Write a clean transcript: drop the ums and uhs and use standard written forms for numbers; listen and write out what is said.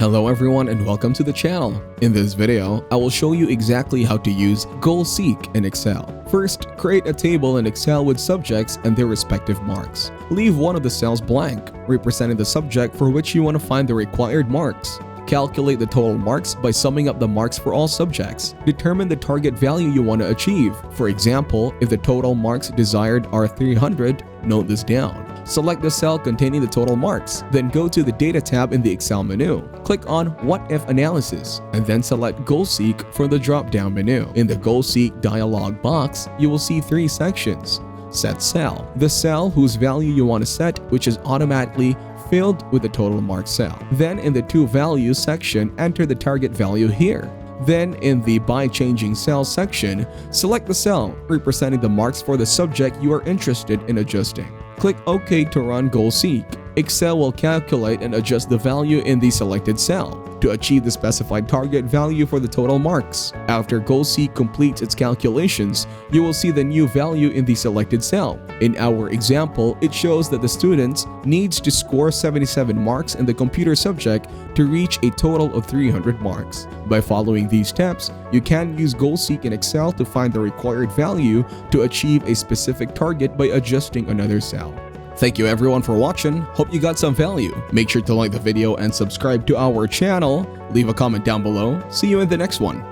Hello everyone and welcome to the channel. In this video, I will show you exactly how to use Goal Seek in Excel. First, create a table in Excel with subjects and their respective marks. Leave one of the cells blank, representing the subject for which you want to find the required marks. Calculate the total marks by summing up the marks for all subjects. Determine the target value you want to achieve. For example, if the total marks desired are 300, note this down. Select the cell containing the total marks, then go to the Data tab in the Excel menu. Click on What If Analysis, and then select Goal Seek from the drop-down menu. In the Goal Seek dialog box, you will see three sections. Set Cell, the cell whose value you want to set, which is automatically filled with the total mark cell. Then in the To Values section, enter the target value here. Then in the By Changing Cell section, select the cell representing the marks for the subject you are interested in adjusting. Click OK to run Goal Seek. Excel will calculate and adjust the value in the selected cell to achieve the specified target value for the total marks. After Goal Seek completes its calculations, you will see the new value in the selected cell. In our example, it shows that the student needs to score 77 marks in the computer subject to reach a total of 300 marks. By following these steps, you can use Goal Seek in Excel to find the required value to achieve a specific target by adjusting another cell. Thank you everyone for watching. Hope you got some value. Make sure to like the video and subscribe to our channel. Leave a comment down below. See you in the next one.